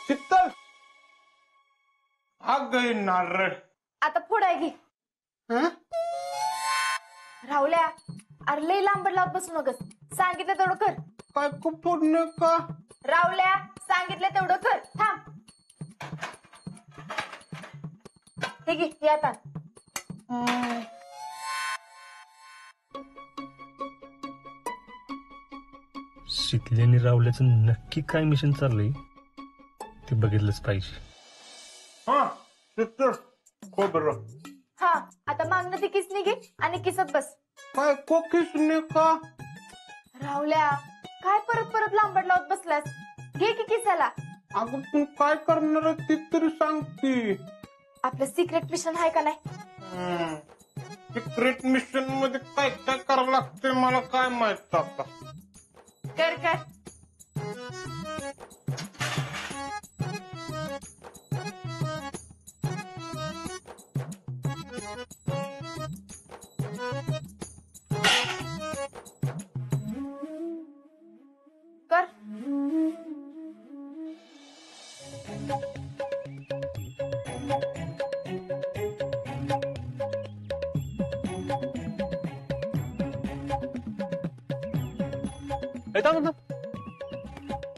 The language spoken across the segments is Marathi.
शीतल हा गई नारळ आता पुढे घे. राहुल्या अरे लई लांबड लावत बसू नकस. सांगितलं तेवढं कर. काय पुढणे का राहुल्या सांगितलं तेवढं कर. थांब. हे घे हे आता. शीतलेने रावल्याचं नक्की काय मिशन चाललंय ते बघितलंच पाहिजे. हा शीतल खोबरं हा आता मागणं ती किसनी घे आणि किसत बस. काय किसने का राहुल्या काय परत परत लांबड लावत बसलास. घे की किसायला. अगं तू काय करणार ती तरी सांगती. आपलं सिक्रेट मिशन आहे का नाही. सिक्रेट मिशन मध्ये काय काय करावं लागतंय मला काय माहित आता. कर कर. कर.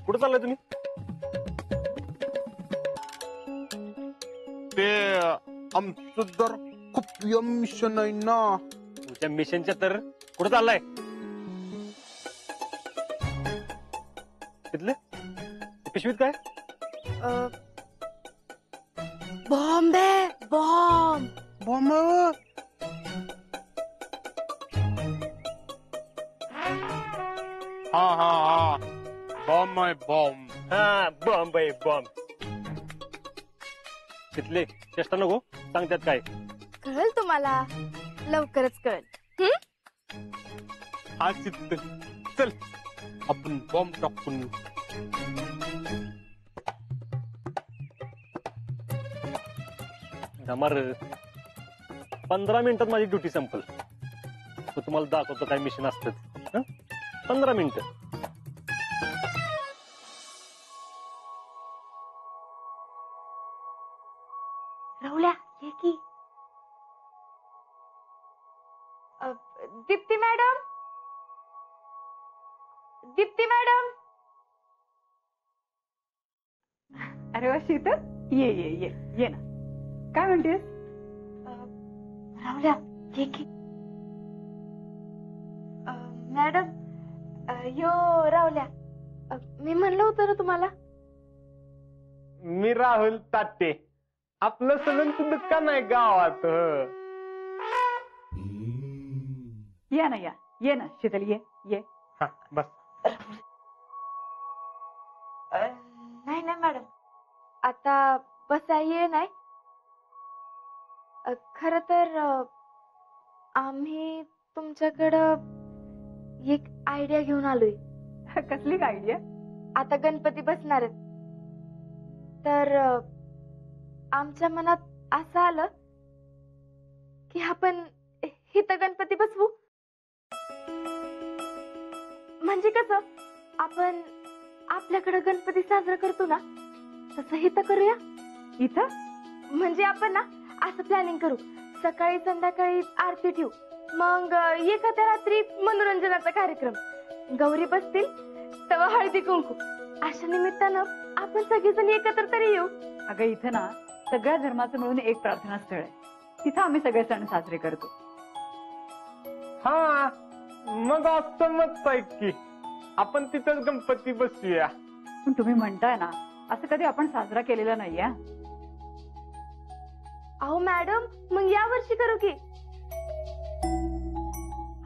कुठं चाललाय तुम्ही. ते आमचं जर खूप मिशन आहे ना. तुमच्या मिशनच्या तर कुठं चाललाय. तिथले पिशवीत काय. बॉम्ब आहे बॉम्ब. बॉम्ब हा हा हा बॉम्ब आहे बॉम्ब. हा बॉम्ब आहे बॉम्ब. तिथले चेष्टा नको सांग त्यात काय. कळल तुम्हाला लवकरच कळल. हा शीतल चल आपण बॉम्ब टाकून. धमार 15 मिनिटात माझी ड्युटी संपल. तो तुम्हाला दाखवतो काय मिशन असतं. 15 मिनिटं. राहुल्या ये की. दीप्ती मॅडम. दीप्ती मॅडम. अरे वा शीतल ये ये ये ये ना. काय म्हणतेस. राहुल्या ये की. मॅडम यो राहुल्या. मी म्हणलं होतं ना तुम्हाला. मी राहुल ताटे. आपलं सलूनचं दुकान आहे गावात. या ना या ये ना शीतल ये ये. हा बस. नाही नाही मॅडम आता बसा ये नाही. खर तर आम्ही तुमच्याकडं एक आयडिया घेऊन आलोय. कसली आयडिया. आता गणपती बसणार आहेत. तर आमच्या मनात असं आलं की आपण इथं गणपती बसवू. म्हणजे कसं आपण आपल्याकडे गणपती साजरा करतो ना तसं इथं करूया. इथं म्हणजे आपण ना असं प्लॅनिंग करू. सकाळी संध्याकाळी आरती ठेवू. मग एखाद्या रात्री मनोरंजनाचा कार्यक्रम. गौरी बसतील तेव्हा हळदी कुंकू. अशा निमित्तानं आपण सगळेजण एकत्र तरी येऊ. अगं इथं ना सगळ्या धर्माचं मिळून एक प्रार्थना स्थळ आहे. तिथं आम्ही सगळे सण साजरे करतो. हा मग असं मत आहे की आपण तिथंच गणपती बसूया. पण तुम्ही म्हणताय ना असं कधी आपण साजरा केलेला नाहीये. अहो मॅडम मग या वर्षी करू की.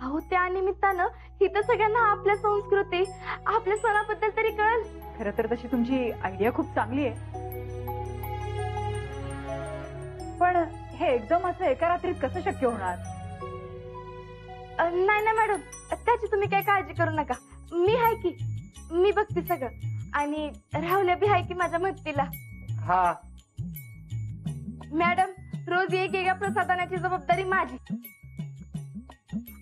अहो त्या निमित्तानं इथं सगळ्यांना आपल्या संस्कृती आपल्या सणाबद्दल तरी कळेल. खरं तर तशी तुमची आयडिया खूप चांगली आहे. पण हे एकदम असं एका रात्रीत कसं शक्य होणार. नाही ना मॅडम त्याची तुम्ही काही काळजी करू नका. मी आहे की. मी बघते सगळं. आणि राहुल्या बी आहे की माझ्या मदतीला. हा मॅडम रोज एक एका प्रसाद आणायची जबाबदारी माझी.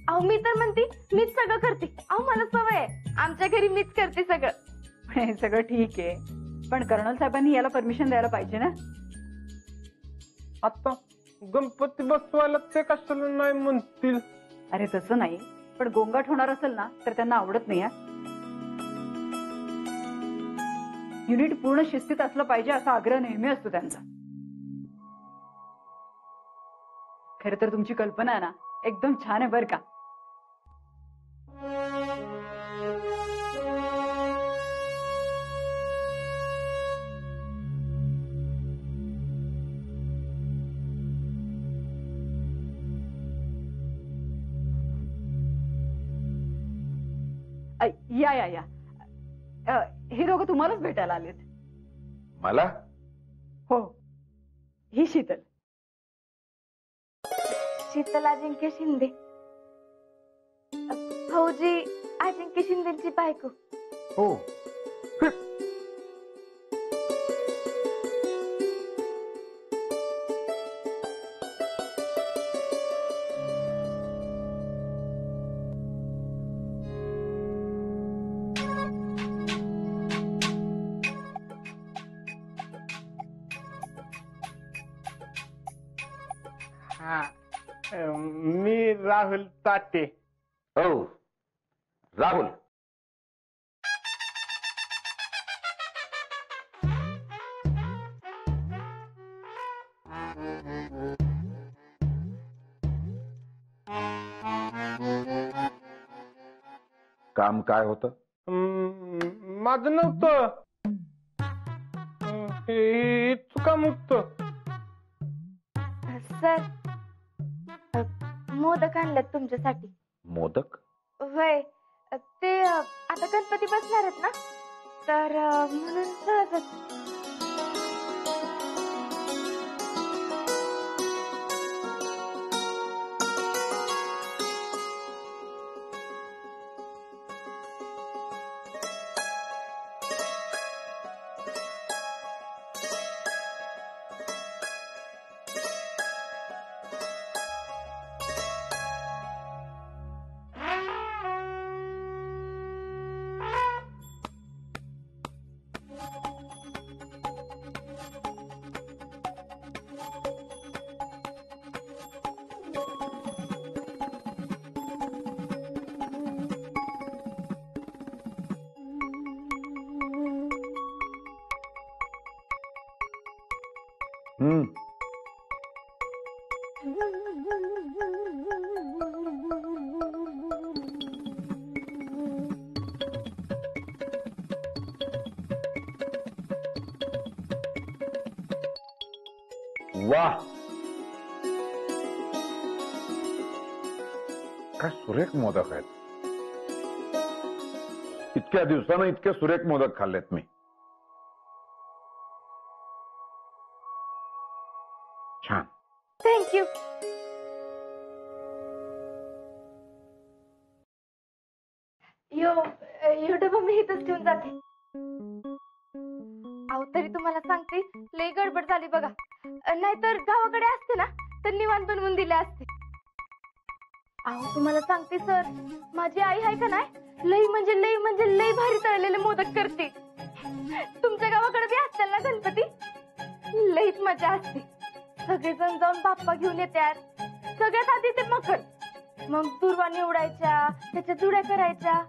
अहो मी तर म्हणते मीच सगळं करते. अहो मला सवय आहे. आमच्या घरी मीच करते सगळं. हे सगळं ठीक आहे पण कर्नल साहेबांनी याला परमिशन द्यायला पाहिजे ना. आता गणपती बसवायला ते कशाला नाही म्हणतील. अरे तसं नाही, पण गोंगाट होणार असेल ना तर त्यांना आवडत नाही. युनिट पूर्ण शिस्तीत असलं पाहिजे असा आग्रह नेहमी असतो त्यांचा. खरं तर तुमची कल्पना आहे ना एकदम छान आहे बरं का. या या या हे दोघं तुम्हालाच भेटायला आलेत. मला? हो, ही शीतल. शीतल अजिंक्य शिंदे, फौजी अजिंक्य शिंदेची बायको. हो. मी राहुल ताटे. हो, राहुल. काम काय होतं? माझं नव्हतं. हे चुकामुक्त. सर, मोदक आणलेत तुमच्यासाठी. मोदक? वय ते आता गणपती बसणार आहेत ना, तर म्हणून सहजच. वाह, काय सुरेख मोदक आहेत. इतक्या दिवसानं इतके सुरेख मोदक खाल्लेत मी. छान. थँक्यू. यो डबा मी इथंच ठेवून जाते. अहो तरी तुम्हाला सांगते, लई गडबड झाली बघा. नाहीतर गावाकडे असते ना तर निवांत बनवून दिले असते. अहो तुम्हाला सांगते सर, माझी आई आहे का नाही, लई म्हणजे लई भारी तळलेले मोदक करते. तुमच्या गावाकडे बी असतील ना गणपती? लईच मजा असते. सगळेजण जाऊन बाप्पा घेऊन येतात. सगळ्यात आधी ते मकर, मग दुर्वा निवडायच्या, त्याच्या जुड्या करायच्या,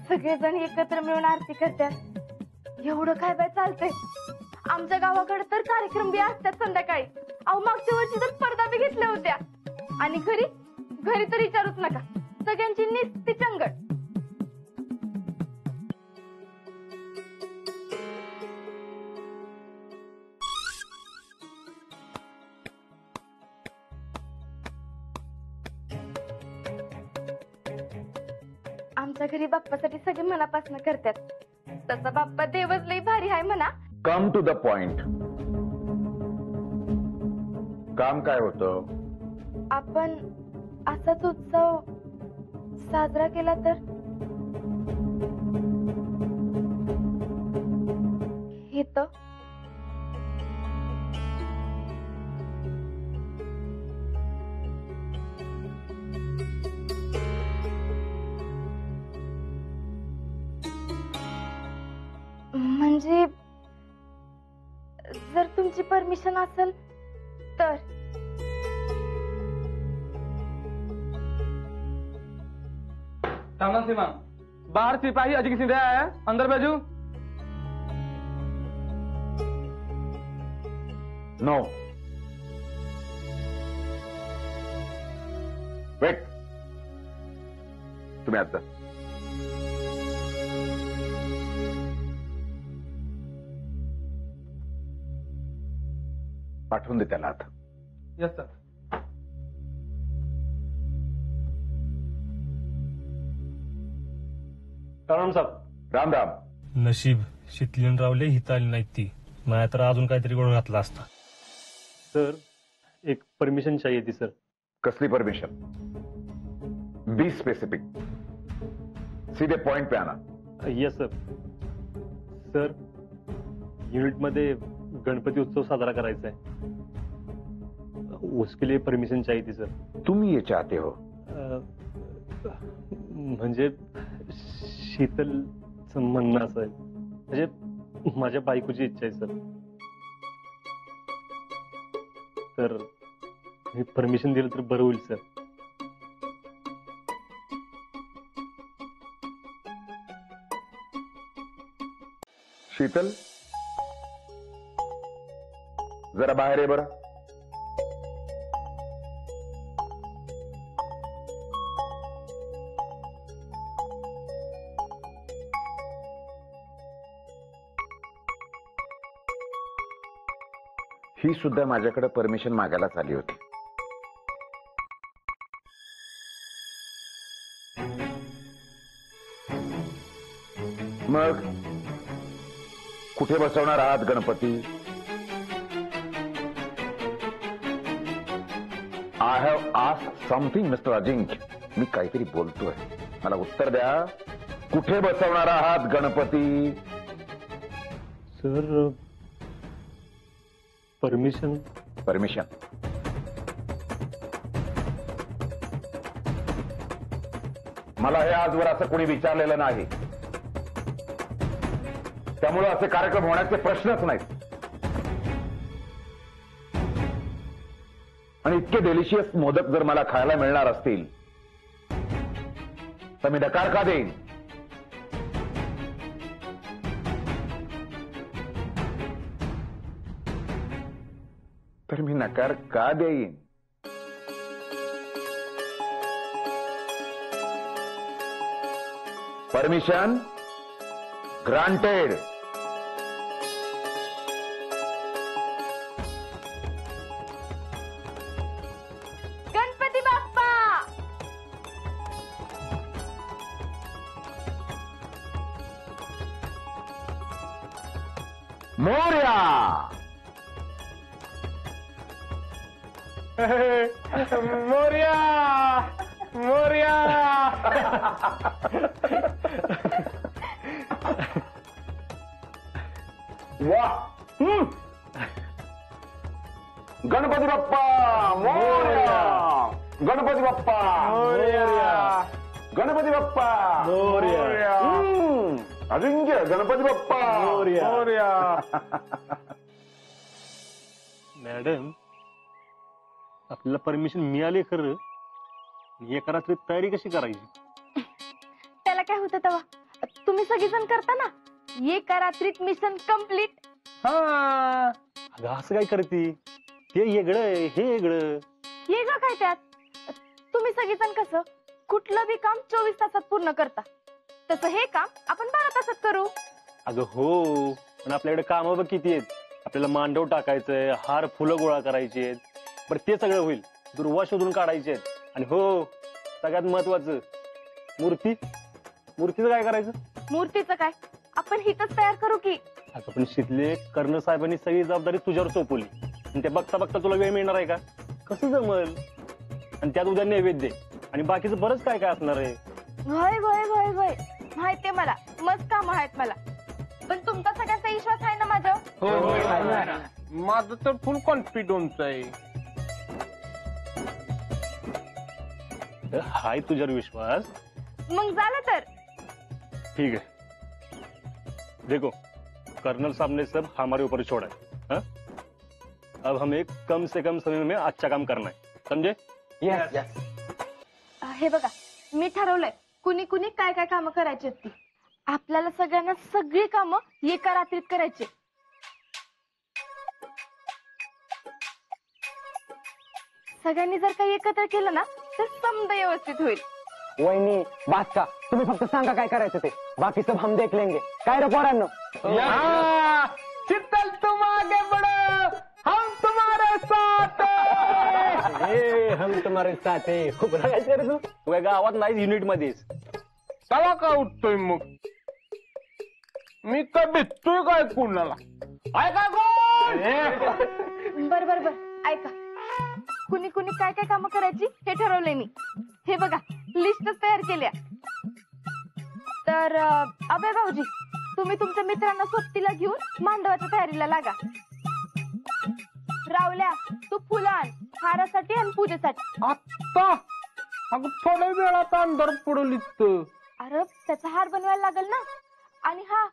सगळेजण एकत्र मिळून आरती करतात. एवढं काय बाय चालतंय. आमच्या गावाकडे तर कार्यक्रम बी असतात संध्याकाळी. अहो मागच्या वर्षी तर स्पर्धा बी घेतल्या होत्या. आणि घरी तर विचारूच नका, सगळ्यांची निस्ती चंगळ. आमच्या घरी बाप्पासाठी सगळे मनापासून करतात. तसा बाप्पा देवच लई भारी आहे म्हणा. Come to the point. काम काय होतं? आपण असाच उत्सव साजरा केला तर? हे तर म्हणजे जर तुमची परमिशन असेल तर. सामना सीमा बाहर सिपाही अजी किसी आया है, अंदर भेजू. नो वेट, तुम्ही आता पाठवून दे त्याला आता. Yes sir. राम साहेब. राम राम. नशीब शितलीन रावले हिता आली नाहीत ती, नाही तर अजून काहीतरी गोळ घातला असता. सर एक परमिशन चाहिए थी सर. कसली परमिशन? बी स्पेसिफिक, सीधे पॉइंट पे आना. Yes sir. सर युनिट मध्ये गणपती उत्सव साजरा करायचा है, उसके लिए परमिशन चाहिए थी सर. तुम ये चाहते हो? म्हणजे शीतलचं म्हणणं असं आहे, म्हणजे माझ्या बायकोची इच्छा आहे सर. तर मी परमिशन दिलं तर बरं होईल सर. शीतल जरा बाहेर ये बरं. ही सुद्धा माझ्याकडे परमिशन मागायलाच आली होती. मग कुठे बसवणार आहात Ganpati? I have asked something mister Ajinkya. मी काहीतरी बोलतोय, मला उत्तर द्या. कुठे बसवणार आहात गणपती? Sir permission. परमिशन मला हे आजवर असं कोणी विचारलेलं नाही, त्यामुळे असे कार्यक्रम होण्याचे प्रश्नच नाहीत. आणि इतके डेलिशियस मोदक जर मला खायला मिळणार असतील तर मी नकार का देईन? तर मी नकार का देईन? Permission granted. गणपती बाप्पा. मोरया. मोरया मोरया. वाह. गणपती बाप्पा मोरया. गणपती बाप्पा मोरया. गणपती बाप्पा मोरया. अजिंक्य गणपती बाप्पा मोरया. मॅडम आपल्याला परमिशन मिळाली खरं, एका रात्री तयारी कशी करायची? त्याला काय होतं तेव्हा, तुम्ही सगळीजण करता ना, एका रात्रीत मिशन कम्प्लीट. हा अगं असं काय करते? ते वेगळं हे वेगळं. वेगळं काय त्यात? तुम्ही सगळीजण कसं कुठलं बी काम 24 तासात पूर्ण करता, तसं हे काम आपण 12 तासात करू. अगं हो, पण आपल्याकडे कामं बघ किती आहेत. आपल्याला मांडव टाकायचंय, हार फुलं गोळा करायची आहेत, बरं ते सगळं होईल. दुर्वा शोधून काढायचे आहेत. आणि हो सगळ्यात महत्वाचं मूर्तीचं काय करायचं? मूर्तीचं काय आपण हिथच तयार करू की. अगं पण शितले कर्नल साहेबांनी सगळी जबाबदारी तुझ्यावर सोपवली, आणि ते बघता बघता तुला वेळ मिळणार आहे का? कसं जमल? आणि त्यात उद्या नैवेद्य आणि बाकीचं बरंच काय काय असणार आहे. होय होय होय होय माहितीये मला, मस्त काम आहेत मला. पण तुमचा सगळ्यांचा विश्वास आहे ना माझ्यावर? हो माझं तर फुल कॉन्फिडन्स आहे. हाय तुझ्यावर विश्वास. मग झालं तर ठीक है, देखो कर्नल साहब ने सब हमारे ऊपर छोड़ा है. हाँ? अब हमें कम से कम समय में अच्छा काम करना है, समझे? हे बघा, मी ठरवलंय कुणी कुणी काय काय कामं करायची आहेत ती. आपल्याला सगळ्यांना सगळी कामं एका रात्रीत करायची. सगळ्यांनी जर काही एकत्र केलं ना तर समजा व्यवस्थित होईल. वहिनी बादशाह तुम्ही फक्त सांगा काय करायचं ते, बाकी सब हम देख लेंगे. काय रे पोरांनो? शीतल तुम आगे बढ़ो, हम तुम्हारे साथ हैं. हम तुम्हारे साथ है. खूप रागायचं रे तू. तू काय गावात नाही, युनिट मध्येच. तवा का उठतोय मग? मी का भेटतोय काय कुणाला? ऐका कोण? बर बर बर, ऐका. कुणी कुणी काय काय कामं करायची हे ठरवलंय मी. हे बघा, लिस्टच तयार केल्या. तर अभय भाऊजी, तुम्ही तुमच्या मित्रांना सोबतीला घेऊन मांडवाच्या तयारीला लागा. रावल्या, तू फुलं आण हारासाठी आणि पूजेसाठी. आत्ता अगं थोड्या वेळात अंधार पडल इथं. अरे त्याचा हार बनवायला लागेल ना. आणि हा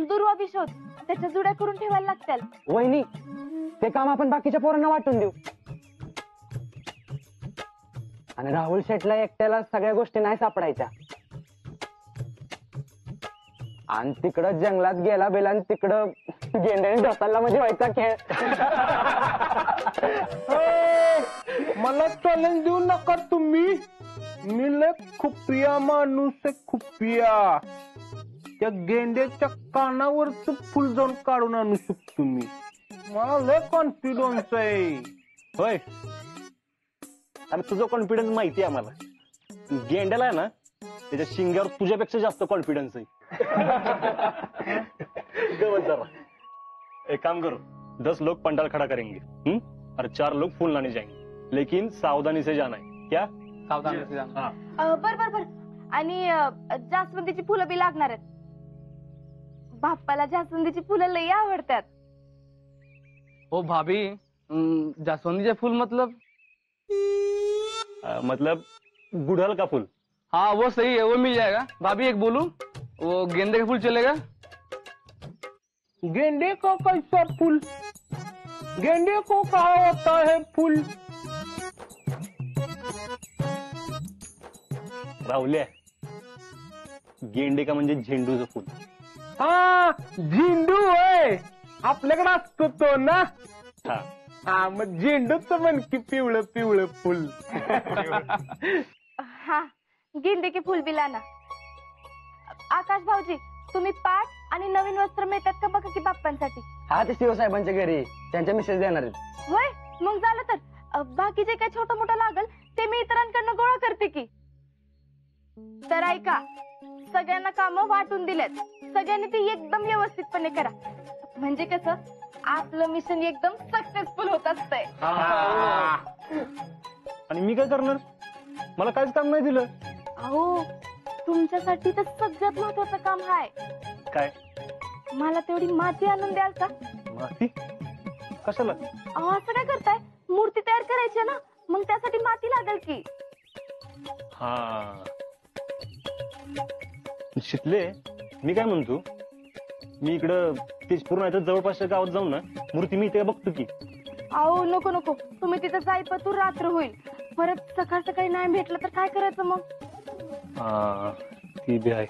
दुर्वा बी शोध, त्याच्या जुड्या करून ठेवायला लागतील. वहिनी ते काम आपण बाकीच्या पोरांना वाटून देऊ. आणि राहुल शेठला एकट्याला सगळ्या गोष्टी नाही सापडायच्या. आणि तिकडं जंगलात गेला बेला आणि तिकडं गेंड्याने ढोसाला म्हणजे व्हायचा खेळ. मला चॅलेंज देऊ नका तुम्ही. मी लय खुपिया माणूस आहे, खुपिया. त्या गेंड्याच्या कानावरच फुल जाऊन काढून आणू शकतो मी. मला लय कॉन्फिडन्स आहे. होय, अरे तुझं कॉन्फिडन्स माहिती आहे आम्हाला. गेंड्याला आहे ना त्याच्या शिंग्यावर तुझ्यापेक्षा जास्त कॉन्फिडन्स आहे. गवत जरा. एक काम करो, 10 लोग पंडाल खड़ा करेंगे, और 4 लोग फूल लाने जाएंगे, लेकिन सावधानी से जाना है. क्या? सावधान से जाना. बर बर बर. आणि जास्वंदीची फुलं बी लागणार आहेत. बाप्पाला जास्वंदीची फुलं लई आवडतात. ओ भाभी, जास्वंदी फूल मतलब? मतलब गुड़हल का फूल. हाँ वो सही है, वो मिल जाएगा. भाभी एक बोलूं, वो गेंदे का फूल चलेगा? गेंडे का कैसा फूल? गेंडे को कहा होता है फूल? राहुल्या, गेंडे का म्हणजे झेंडूचं फूल. हा, झेंडू आहे आपल्याकडे असतो तो ना. हा, हा मग झेंडूच म्हण की पिवळं पिवळं फुल. हा, गेंडे के फुल बी लाना. आकाश भाऊजी, तुम्ही पाट आणि नवीन वस्त्र मिळतात का बघा की बाप्पांसाठी. हा ते शिवसाहेबांच्या घरी त्यांच्या मिसेस देणार आहेत. होय, मग झालं तर बाकी जे काही छोटं मोठं लागल ते मी इतरांकडनं गोळा करते की. तर ऐका, सगळ्यांना कामं वाटून दिलेत. सगळ्यांनी ती एकदम व्यवस्थितपणे करा. म्हणजे कसं आपलं मिशन एकदम सक्सेसफुल होत असतंय. आणि मी काय करणार? मला काहीच काम नाही दिलं. अहो, तुमच्यासाठी तर सगळ्यात महत्वाचं काम आहे. काय? मला तेवढी माती आणून द्याल का? माती? कशाला? अहो, असं काय करताय? मूर्ती तयार करायची आहे ना, मग त्यासाठी माती लागेल की. हा, शिकले. मी काय म्हणतो, मी इकडं तेजपूर नाही तर जवळपासच्या गावात जाऊन ना मूर्ती मी इथे बघतो की. अहो नको नको, तुम्ही तिथं जाईपर्यंत रात्र होईल. परत सकाळ सकाळी नाही भेटलं तर काय करायचं मग? हा, ती बी आहे.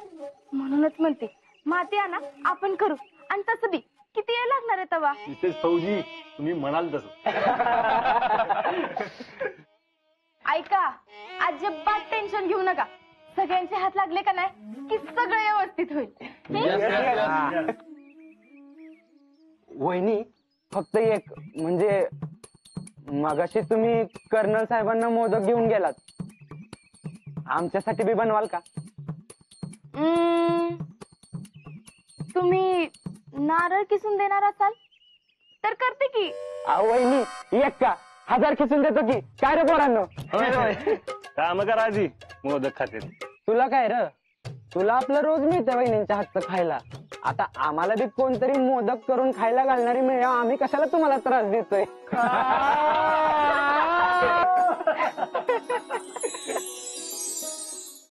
म्हणूनच म्हणते, माती आणा, आपण करू. आणि तसं बी किती वेळ लागणार आहे तवा? तिथेच फौजी, तुम्ही म्हणाल तसं. ऐका, अजिबात टेन्शन घेऊ नका. सगळ्यांचे हात लागले का नाही की सगळं व्यवस्थित होईल. वहिनी फक्त एक, म्हणजे मगाशी तुम्ही कर्नल साहेबांना मोदक घेऊन गेलात, आमच्यासाठी बी बनवाल का? तुम्ही नारळ किसून देणार असाल तर करते की. वहिनी एक का 1000 खिसून देतो की. काय रे पोरांनो? काम करा आधी, मोदक खाते. तुला काय र, तुला आपलं रोज मिळतं वहिनींच्या हातचं खायला. आता आम्हाला बी कोणतरी मोदक करून खायला घालणारी मिळेल, आम्ही कशाला तुम्हाला त्रास देतोय?